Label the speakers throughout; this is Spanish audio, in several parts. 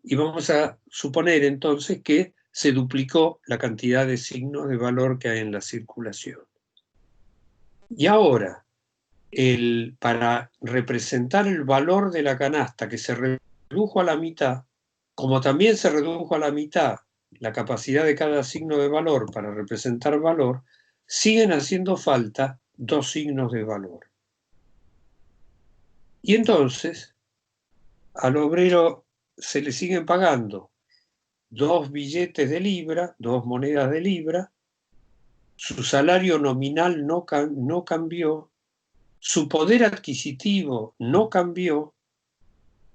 Speaker 1: Y vamos a suponer entonces que se duplicó la cantidad de signos de valor que hay en la circulación. Y ahora, para representar el valor de la canasta que se redujo a la mitad, como también se redujo a la mitad la capacidad de cada signo de valor para representar valor, siguen haciendo falta 2 signos de valor. Y entonces, al obrero se le siguen pagando 2 billetes de libra, 2 monedas de libra, su salario nominal no cambió, su poder adquisitivo no cambió,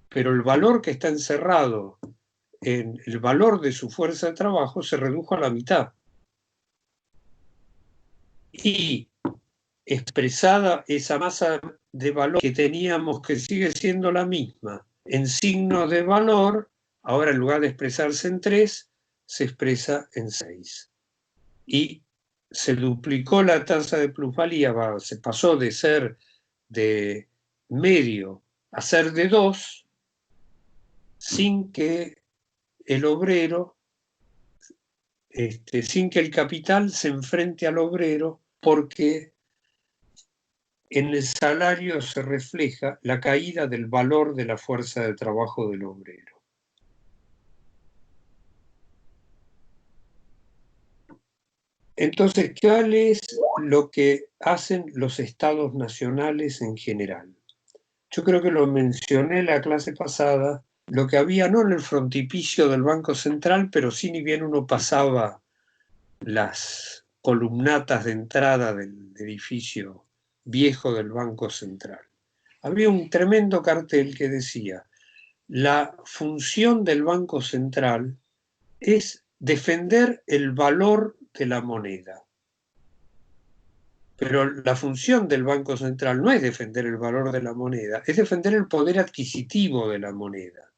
Speaker 1: pero el valor que está encerrado en el valor de su fuerza de trabajo se redujo a la mitad. Y expresada esa masa de valor que teníamos, que sigue siendo la misma, en signos de valor, ahora en lugar de expresarse en 3, se expresa en 6. Y se duplicó la tasa de plusvalía, se pasó de ser de medio a ser de 2, sin que el obrero, sin que el capital se enfrente al obrero, porque en el salario se refleja la caída del valor de la fuerza de trabajo del obrero. Entonces, ¿qué es lo que hacen los estados nacionales en general? Yo creo que lo mencioné en la clase pasada, lo que había no en el frontispicio del Banco Central, pero sí ni bien uno pasaba las columnatas de entrada del edificio viejo del Banco Central. Había un tremendo cartel que decía: la función del Banco Central es defender el valor de la moneda. Pero la función del Banco Central no es defender el valor de la moneda, es defender el poder adquisitivo de la moneda.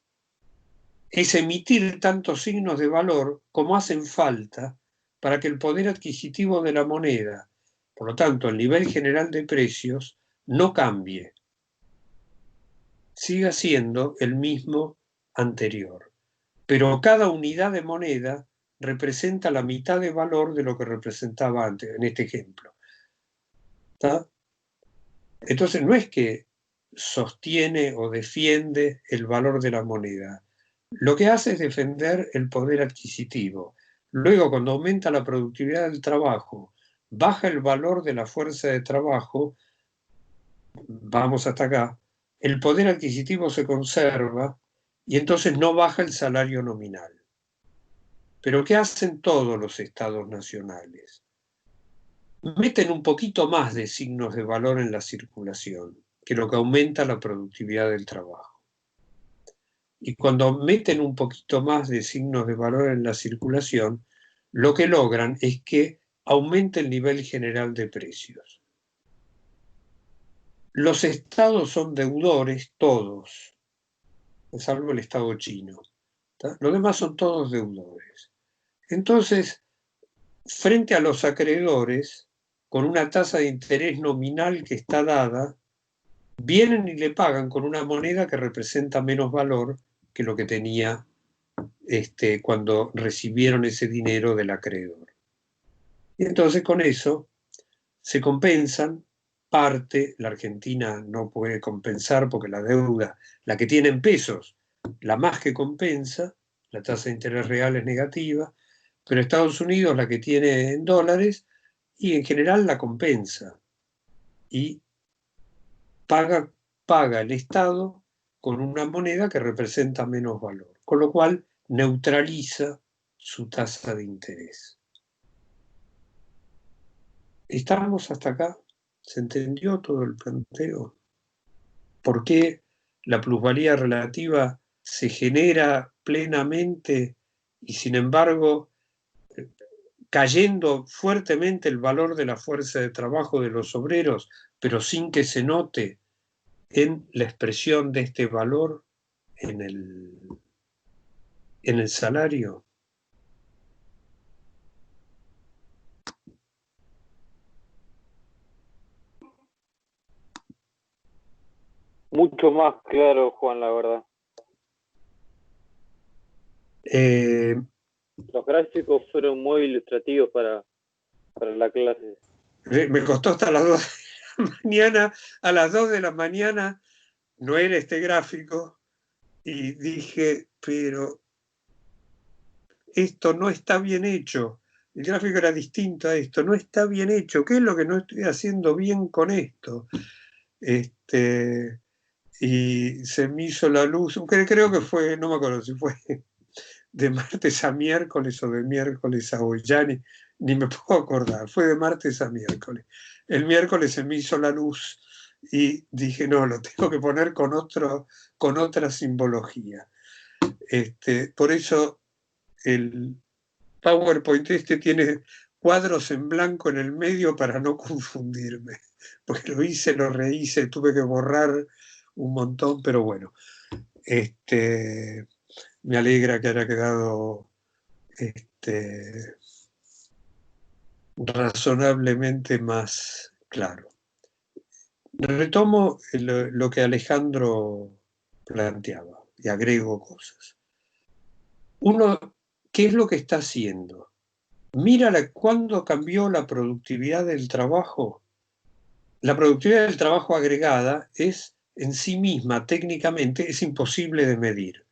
Speaker 1: Es emitir tantos signos de valor como hacen falta para que el poder adquisitivo de la moneda, por lo tanto el nivel general de precios, no cambie, siga siendo el mismo anterior. Pero cada unidad de moneda representa la mitad de valor de lo que representaba antes, en este ejemplo. ¿Está? Entonces no es que sostiene o defiende el valor de la moneda. Lo que hace es defender el poder adquisitivo. Luego, cuando aumenta la productividad del trabajo, baja el valor de la fuerza de trabajo, vamos hasta acá, el poder adquisitivo se conserva y entonces no baja el salario nominal. Pero ¿qué hacen todos los estados nacionales? Meten un poquito más de signos de valor en la circulación, que lo que aumenta la productividad del trabajo. Y cuando meten un poquito más de signos de valor en la circulación, lo que logran es que aumente el nivel general de precios. Los estados son deudores, todos, salvo el estado chino. ¿Tá? Los demás son todos deudores. Entonces, frente a los acreedores, con una tasa de interés nominal que está dada, vienen y le pagan con una moneda que representa menos valor que lo que tenía cuando recibieron ese dinero del acreedor. Y entonces con eso se compensan parte. La Argentina no puede compensar porque la deuda, la que tiene en pesos, la más que compensa, la tasa de interés real es negativa, pero Estados Unidos la que tiene en dólares y en general la compensa y paga el Estado con una moneda que representa menos valor, con lo cual neutraliza su tasa de interés. ¿Estamos hasta acá? ¿Se entendió todo el planteo? ¿Por qué la plusvalía relativa se genera plenamente y sin embargo cayendo fuertemente el valor de la fuerza de trabajo de los obreros, pero sin que se note en la expresión de este valor en el salario?
Speaker 2: Mucho más claro, Juan, la verdad. Los gráficos fueron muy ilustrativos para la clase.
Speaker 1: Me costó hasta las 2 de la mañana. A las 2 de la mañana no era este gráfico y dije, pero esto no está bien hecho. El gráfico era distinto a esto, no está bien hecho. ¿Qué es lo que no estoy haciendo bien con esto? Y se me hizo la luz, creo que fue, no me acuerdo si fue de martes a miércoles o de miércoles a hoy, ya ni me puedo acordar, fue de martes a miércoles. El miércoles se me hizo la luz y dije, no, lo tengo que poner con otra simbología. Por eso el PowerPoint tiene cuadros en blanco en el medio para no confundirme, porque lo hice, lo rehice, tuve que borrar un montón, pero bueno, me alegra que haya quedado razonablemente más claro. Retomo lo que Alejandro planteaba y agrego cosas. Uno, ¿qué es lo que está haciendo? Mira cuándo cambió la productividad del trabajo. La productividad del trabajo agregada es en sí misma, técnicamente, es imposible de medir.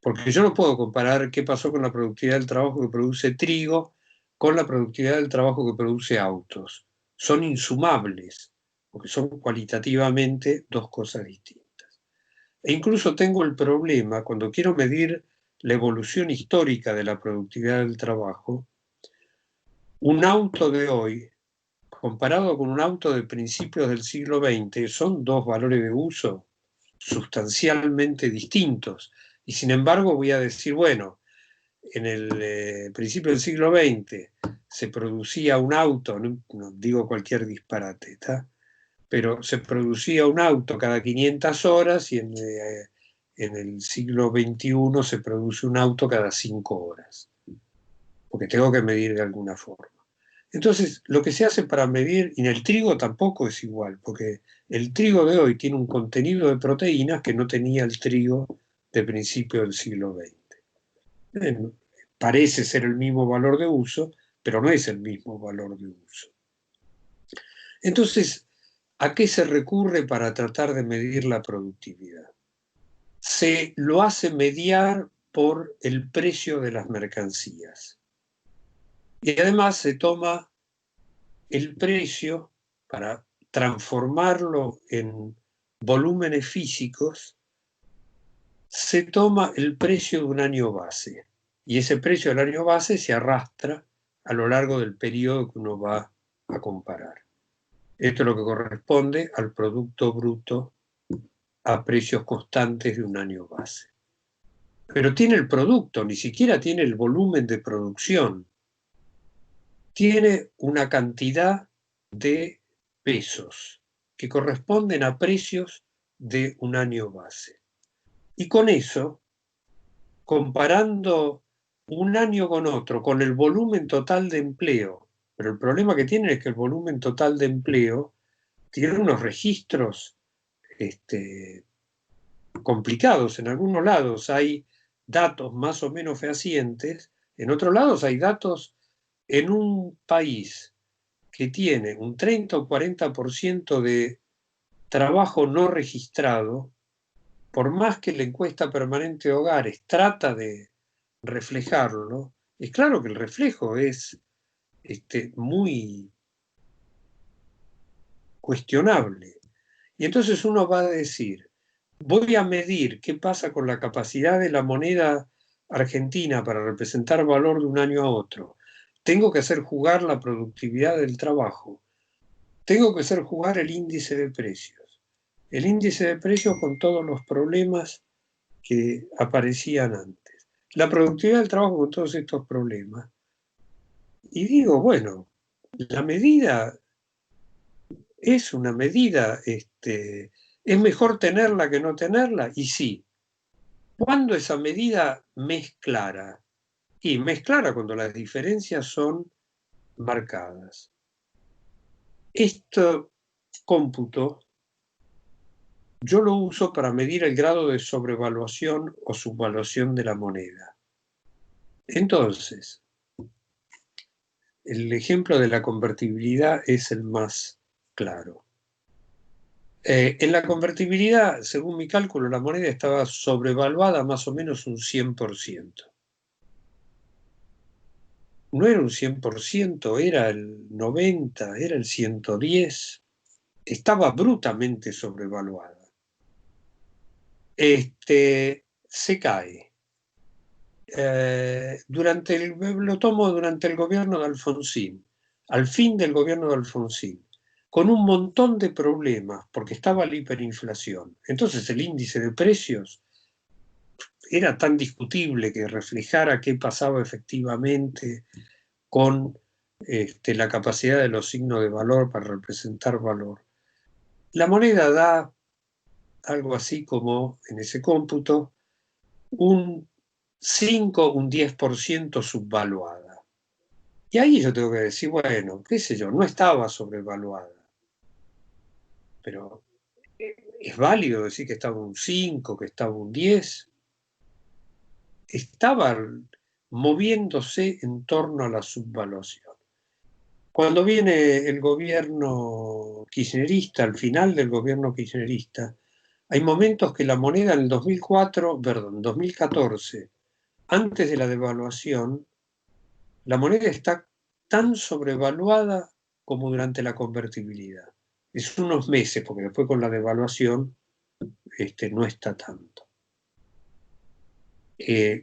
Speaker 1: Porque yo no puedo comparar qué pasó con la productividad del trabajo que produce trigo con la productividad del trabajo que produce autos. Son insumables, porque son cualitativamente dos cosas distintas. E incluso tengo el problema, cuando quiero medir la evolución histórica de la productividad del trabajo, un auto de hoy, comparado con un auto de principios del siglo XX, son dos valores de uso sustancialmente distintos. Y sin embargo voy a decir, bueno, en el principio del siglo XX se producía un auto, no digo cualquier disparate, ¿tá? Pero se producía un auto cada 500 horas y en el siglo XXI se produce un auto cada 5 horas, porque tengo que medir de alguna forma. Entonces, lo que se hace para medir, y en el trigo tampoco es igual, porque el trigo de hoy tiene un contenido de proteínas que no tenía el trigo de principio del siglo XX. Parece ser el mismo valor de uso, pero no es el mismo valor de uso. Entonces, ¿a qué se recurre para tratar de medir la productividad? Se lo hace mediar por el precio de las mercancías. Y además se toma el precio para transformarlo en volúmenes físicos, se toma el precio de un año base. Y ese precio del año base se arrastra a lo largo del periodo que uno va a comparar. Esto es lo que corresponde al Producto Bruto a precios constantes de un año base. Pero tiene el producto, ni siquiera tiene el volumen de producción. Tiene una cantidad de pesos que corresponden a precios de un año base. Y con eso, comparando un año con otro, con el volumen total de empleo, pero el problema que tiene es que el volumen total de empleo tiene unos registros complicados. En algunos lados hay datos más o menos fehacientes, en otros lados hay datos en un país que tiene un 30 o 40% de trabajo no registrado, por más que la encuesta permanente de hogares trata de reflejarlo, es claro que el reflejo es muy cuestionable. Y entonces uno va a decir, voy a medir qué pasa con la capacidad de la moneda argentina para representar valor de un año a otro. Tengo que hacer jugar la productividad del trabajo. Tengo que hacer jugar el índice de precios. El índice de precios con todos los problemas que aparecían antes. La productividad del trabajo con todos estos problemas. Y digo, bueno, la medida es una medida, es mejor tenerla que no tenerla, y sí. ¿Cuándo esa medida me es clara? Y me es clara cuando las diferencias son marcadas. Este cómputo yo lo uso para medir el grado de sobrevaluación o subvaluación de la moneda. Entonces, el ejemplo de la convertibilidad es el más claro. En la convertibilidad, según mi cálculo, la moneda estaba sobrevaluada más o menos un 100%. No era un 100%, era el 90%, era el 110%. Estaba brutalmente sobrevaluada. Se cae. Lo tomo durante el gobierno de Alfonsín, al fin del gobierno de Alfonsín, con un montón de problemas, porque estaba la hiperinflación. Entonces el índice de precios era tan discutible que reflejara qué pasaba efectivamente con la capacidad de los signos de valor para representar valor. La moneda da algo así como, en ese cómputo, un 5, un 10% subvaluada. Y ahí yo tengo que decir, bueno, qué sé yo, no estaba sobrevaluada. Pero es válido decir que estaba un 5, que estaba un 10. Estaba moviéndose en torno a la subvaluación. Cuando viene el gobierno kirchnerista, al final del gobierno kirchnerista, hay momentos que la moneda en el 2014, antes de la devaluación, la moneda está tan sobrevaluada como durante la convertibilidad. Es unos meses, porque después con la devaluación no está tanto.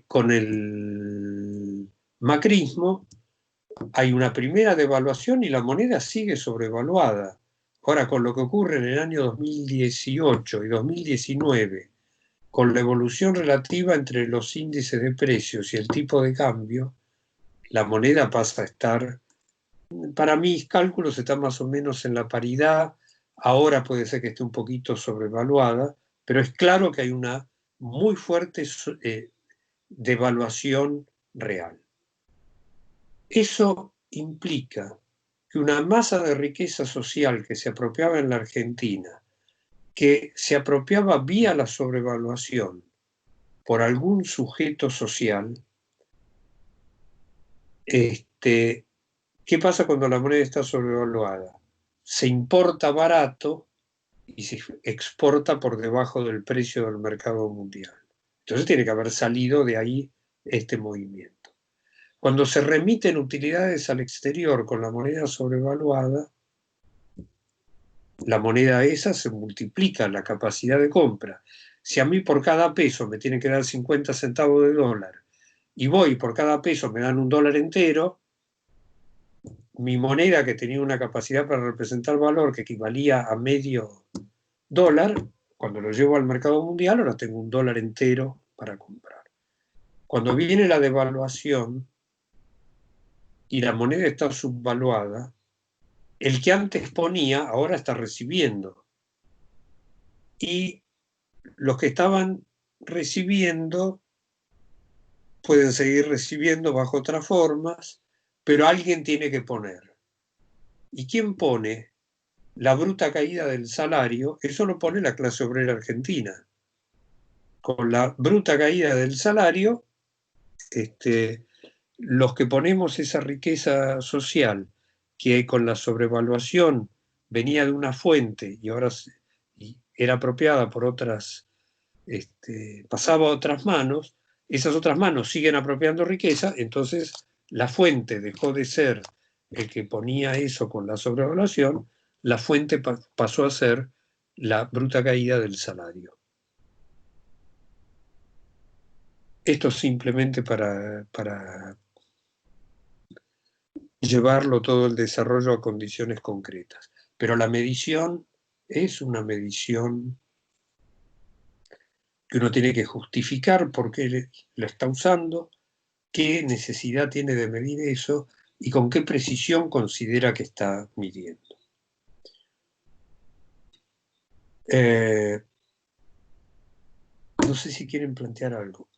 Speaker 1: Con el macrismo hay una primera devaluación y la moneda sigue sobrevaluada. Ahora, con lo que ocurre en el año 2018 y 2019, con la evolución relativa entre los índices de precios y el tipo de cambio, la moneda pasa a estar, para mis cálculos está más o menos en la paridad. Ahora puede ser que esté un poquito sobrevaluada, pero es claro que hay una muy fuerte devaluación real. Eso implica que una masa de riqueza social que se apropiaba en la Argentina, que se apropiaba vía la sobrevaluación por algún sujeto social, ¿qué pasa cuando la moneda está sobrevaluada? Se importa barato y se exporta por debajo del precio del mercado mundial. Entonces tiene que haber salido de ahí este movimiento. Cuando se remiten utilidades al exterior con la moneda sobrevaluada, la moneda esa se multiplica la capacidad de compra. Si a mí por cada peso me tienen que dar 50 centavos de dólar y voy por cada peso me dan un dólar entero, mi moneda que tenía una capacidad para representar valor que equivalía a medio dólar, cuando lo llevo al mercado mundial ahora tengo un dólar entero para comprar. Cuando viene la devaluación y la moneda está subvaluada, el que antes ponía ahora está recibiendo. Y los que estaban recibiendo pueden seguir recibiendo bajo otras formas, pero alguien tiene que poner. ¿Y quién pone? La bruta caída del salario, eso lo pone la clase obrera argentina. Con la bruta caída del salario, los que ponemos esa riqueza social que con la sobrevaluación venía de una fuente y ahora era apropiada por otras, pasaba a otras manos, esas otras manos siguen apropiando riqueza, entonces la fuente dejó de ser el que ponía eso con la sobrevaluación, la fuente pasó a ser la bruta caída del salario. Esto simplemente para llevarlo todo el desarrollo a condiciones concretas. Pero la medición es una medición que uno tiene que justificar por qué la está usando, qué necesidad tiene de medir eso y con qué precisión considera que está midiendo. No sé si quieren plantear algo.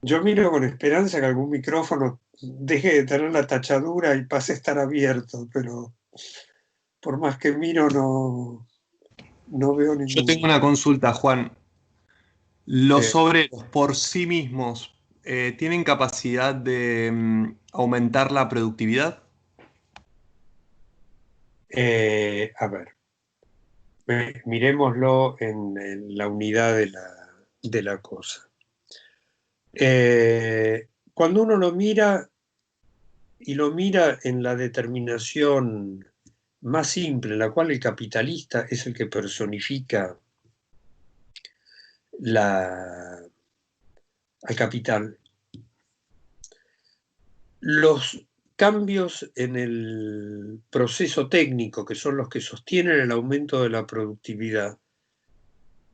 Speaker 1: Yo miro con esperanza que algún micrófono deje de tener la tachadura y pase a estar abierto, pero por más que miro no veo
Speaker 3: Yo tengo
Speaker 1: ninguno.
Speaker 3: una consulta, Juan. ¿Los
Speaker 1: Eh,
Speaker 3: obreros por sí mismos tienen capacidad de aumentar la productividad?
Speaker 1: a ver, miremoslo en la unidad de la cosa. Cuando uno lo mira y lo mira en la determinación más simple, en la cual el capitalista es el que personifica al capital, los cambios en el proceso técnico, que son los que sostienen el aumento de la productividad,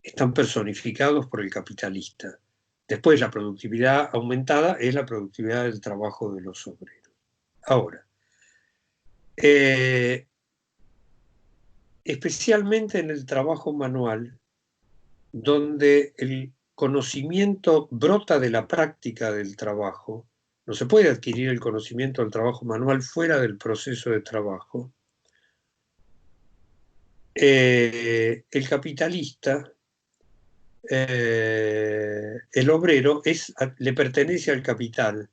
Speaker 1: están personificados por el capitalista. Después, la productividad aumentada es la productividad del trabajo de los obreros. Ahora, especialmente en el trabajo manual, donde el conocimiento brota de la práctica del trabajo, no se puede adquirir el conocimiento del trabajo manual fuera del proceso de trabajo. El capitalista, el obrero, le pertenece al capital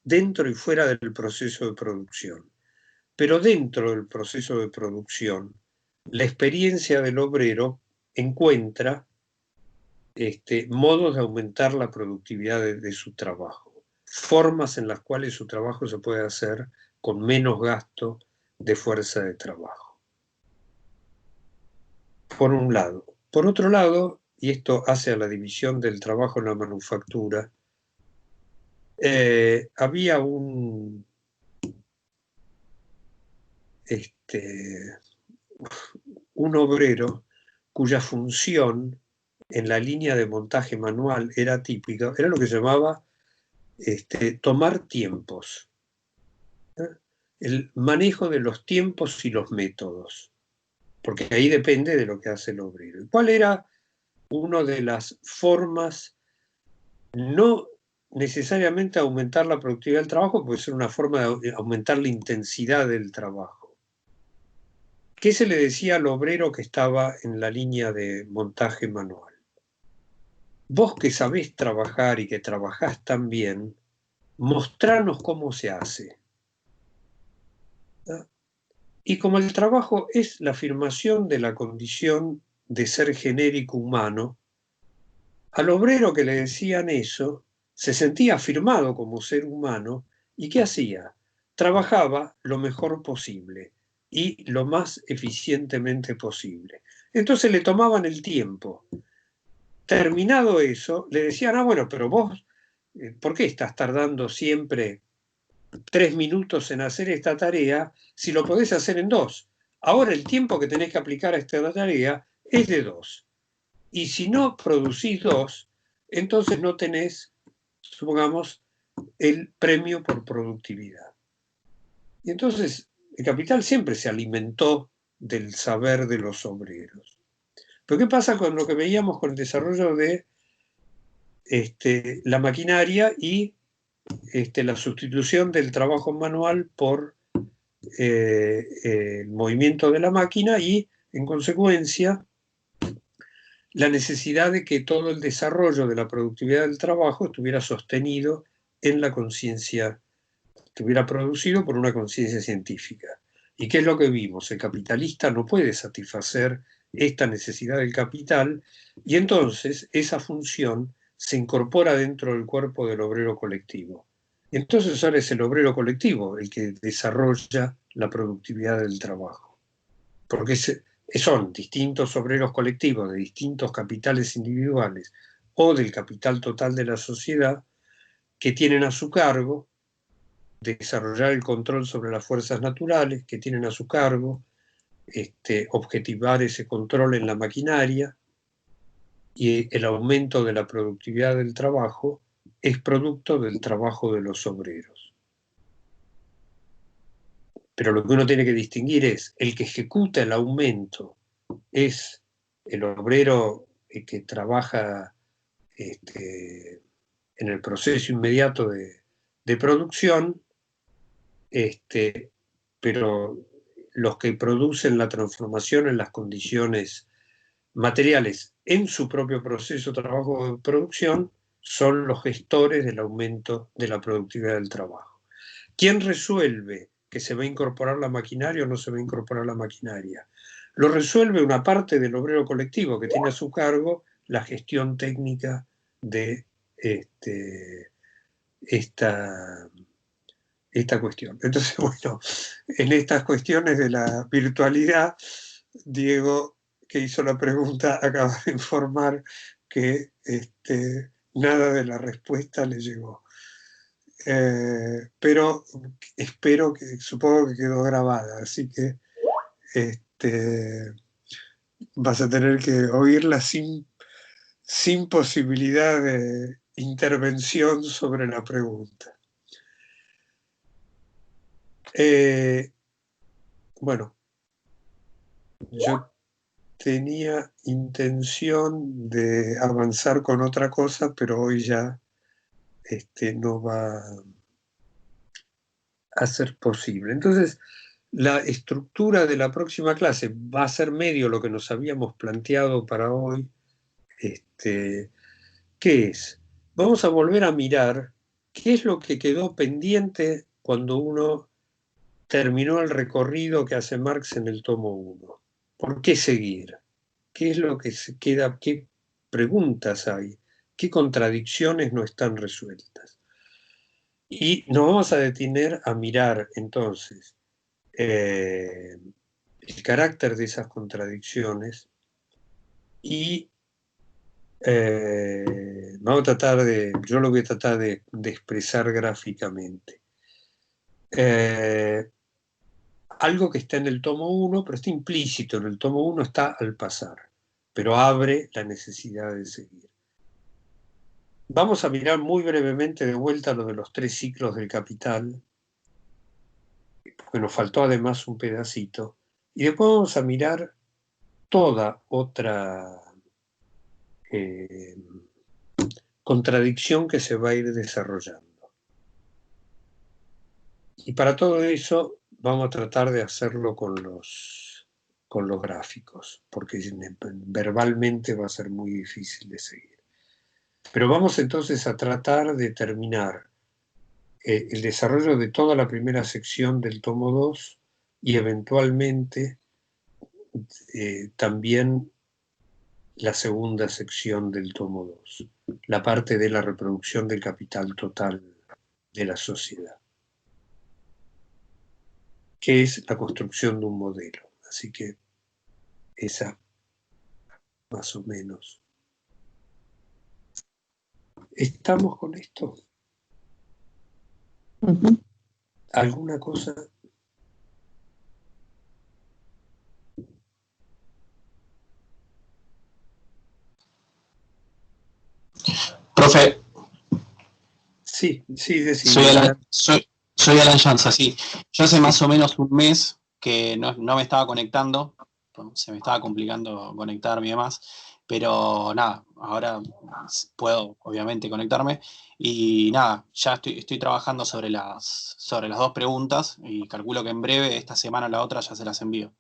Speaker 1: dentro y fuera del proceso de producción. Pero dentro del proceso de producción, la experiencia del obrero encuentra modos de aumentar la productividad de su trabajo, formas en las cuales su trabajo se puede hacer con menos gasto de fuerza de trabajo. Por un lado. Por otro lado, y esto hace a la división del trabajo en la manufactura, había un obrero cuya función en la línea de montaje manual era típica, era lo que se llamaba tomar tiempos, el manejo de los tiempos y los métodos, porque ahí depende de lo que hace el obrero. ¿Cuál era una de las formas? No necesariamente aumentar la productividad del trabajo, puede ser una forma de aumentar la intensidad del trabajo. ¿Qué se le decía al obrero que estaba en la línea de montaje manual? Vos que sabés trabajar y que trabajás tan bien, mostranos cómo se hace. ¿Ah? Y como el trabajo es la afirmación de la condición de ser genérico humano, al obrero que le decían eso, se sentía afirmado como ser humano, ¿y qué hacía? Trabajaba lo mejor posible y lo más eficientemente posible. Entonces le tomaban el tiempo. Terminado eso, le decían, bueno, pero vos, ¿por qué estás tardando siempre 3 minutos en hacer esta tarea si lo podés hacer en 2? Ahora el tiempo que tenés que aplicar a esta tarea es de 2. Y si no producís 2, entonces no tenés, supongamos, el premio por productividad. Y entonces el capital siempre se alimentó del saber de los obreros. Pero ¿qué pasa con lo que veíamos con el desarrollo de la maquinaria y la sustitución del trabajo manual por el movimiento de la máquina y, en consecuencia, la necesidad de que todo el desarrollo de la productividad del trabajo estuviera sostenido en la conciencia, estuviera producido por una conciencia científica? ¿Y qué es lo que vimos? El capitalista no puede satisfacer esta necesidad del capital y entonces esa función se incorpora dentro del cuerpo del obrero colectivo. Entonces ahora es el obrero colectivo el que desarrolla la productividad del trabajo, porque son distintos obreros colectivos de distintos capitales individuales o del capital total de la sociedad que tienen a su cargo desarrollar el control sobre las fuerzas naturales, que tienen a su cargo objetivar ese control en la maquinaria, y el aumento de la productividad del trabajo es producto del trabajo de los obreros. Pero lo que uno tiene que distinguir es el que ejecuta el aumento es el obrero que trabaja en el proceso inmediato de producción, pero los que producen la transformación en las condiciones materiales en su propio proceso de trabajo de producción son los gestores del aumento de la productividad del trabajo. ¿Quién resuelve que se va a incorporar la maquinaria o no se va a incorporar la maquinaria? Lo resuelve una parte del obrero colectivo que tiene a su cargo la gestión técnica de esta cuestión. Entonces, bueno, en estas cuestiones de la virtualidad, Diego, que hizo la pregunta, acaba de informar que nada de la respuesta le llegó. Pero espero supongo que quedó grabada, así que vas a tener que oírla sin posibilidad de intervención sobre la pregunta. Bueno, yo tenía intención de avanzar con otra cosa, pero hoy ya no va a ser posible. Entonces, la estructura de la próxima clase va a ser medio lo que nos habíamos planteado para hoy. ¿Qué es? Vamos a volver a mirar qué es lo que quedó pendiente cuando uno terminó el recorrido que hace Marx en el tomo 1. ¿Por qué seguir? ¿Qué es lo que se queda? ¿Qué preguntas hay? ¿Qué contradicciones no están resueltas? Y nos vamos a detener a mirar entonces el carácter de esas contradicciones y vamos a tratar yo lo voy a tratar de expresar gráficamente. Algo que está en el tomo 1, pero está implícito en el tomo 1, está al pasar, pero abre la necesidad de seguir. Vamos a mirar muy brevemente de vuelta lo de los 3 ciclos del capital, porque nos faltó además un pedacito, y después vamos a mirar toda otra contradicción que se va a ir desarrollando. Y para todo eso vamos a tratar de hacerlo con los gráficos, porque verbalmente va a ser muy difícil de seguir. Pero vamos entonces a tratar de terminar el desarrollo de toda la primera sección del tomo 2 y eventualmente también la segunda sección del tomo 2, la parte de la reproducción del capital total de la sociedad, que es la construcción de un modelo. Así que esa, más o menos. ¿Estamos con esto?
Speaker 4: Uh-huh.
Speaker 1: ¿Alguna cosa?
Speaker 4: Profe,
Speaker 1: Sí, decime.
Speaker 4: soy Alan Llanza, sí. Yo hace más o menos un mes que no me estaba conectando, se me estaba complicando conectarme y demás, pero nada, ahora puedo obviamente conectarme y nada, ya estoy trabajando sobre las 2 preguntas y calculo que en breve, esta semana o la otra, ya se las envío.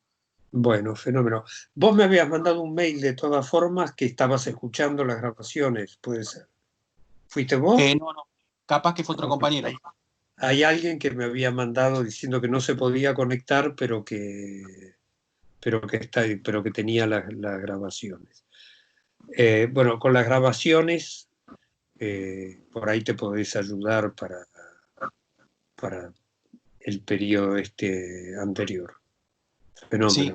Speaker 1: Bueno, fenómeno. Vos me habías mandado un mail de todas formas que estabas escuchando las grabaciones, puede ser. ¿Fuiste vos?
Speaker 4: No, capaz que fue otro compañero.
Speaker 1: Hay alguien que me había mandado diciendo que no se podía conectar, pero que tenía las grabaciones. Bueno, con las grabaciones, por ahí te podés ayudar para el periodo anterior. Fenómeno. Sí.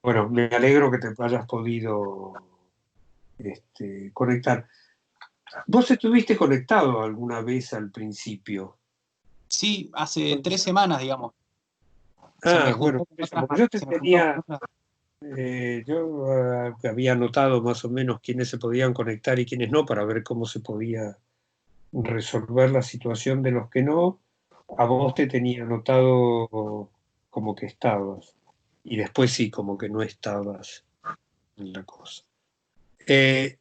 Speaker 1: Bueno, me alegro que te hayas podido conectar. ¿Vos estuviste conectado alguna vez al principio?
Speaker 4: Sí, hace 3 semanas, digamos.
Speaker 1: Bueno, yo te tenía... yo había anotado más o menos quiénes se podían conectar y quiénes no, para ver cómo se podía resolver la situación de los que no. A vos te tenía anotado como que estabas, y después sí, como que no estabas en la cosa.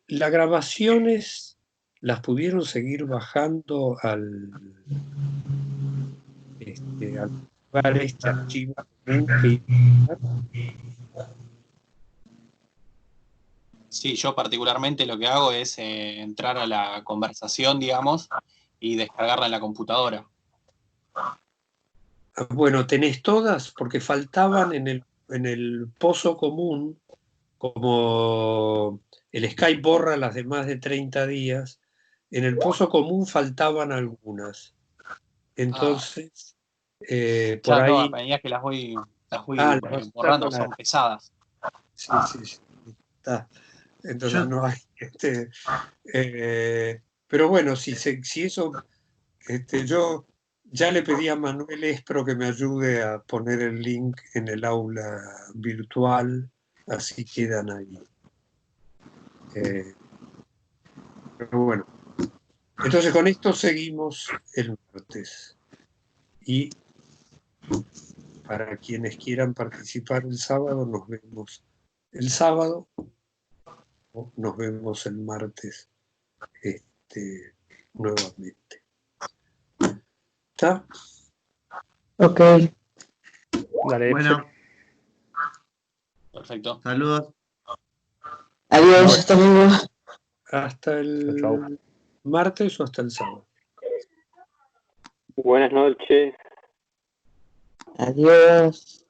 Speaker 1: Las grabaciones las pudieron seguir bajando al lugar este archivo común que
Speaker 4: Sí, yo particularmente lo que hago es entrar a la conversación, digamos, y descargarla en la computadora.
Speaker 1: bueno, tenés todas porque faltaban en el pozo común, como el Skype borra las de más de 30 días, en el pozo común faltaban algunas. Entonces, por
Speaker 4: Ya, no, a
Speaker 1: ahí...
Speaker 4: medida que las voy
Speaker 1: las vas
Speaker 4: borrando,
Speaker 1: usando
Speaker 4: son pesadas.
Speaker 1: sí, sí, sí, está. Entonces
Speaker 3: Yo,
Speaker 1: no hay... pero bueno, si eso... yo ya le pedí a Manuel Espro que me ayude a poner el link en el aula virtual, así quedan ahí. Pero bueno, entonces con esto seguimos el martes. Y para quienes quieran participar el sábado, nos vemos el sábado o nos vemos el martes nuevamente. ¿Está?
Speaker 2: Ok. Dale.
Speaker 3: bueno,
Speaker 4: Perfecto.
Speaker 3: saludos.
Speaker 5: Adiós, hasta luego.
Speaker 1: Hasta el
Speaker 2: Chau.
Speaker 1: martes o hasta el sábado.
Speaker 2: Buenas noches.
Speaker 5: Adiós.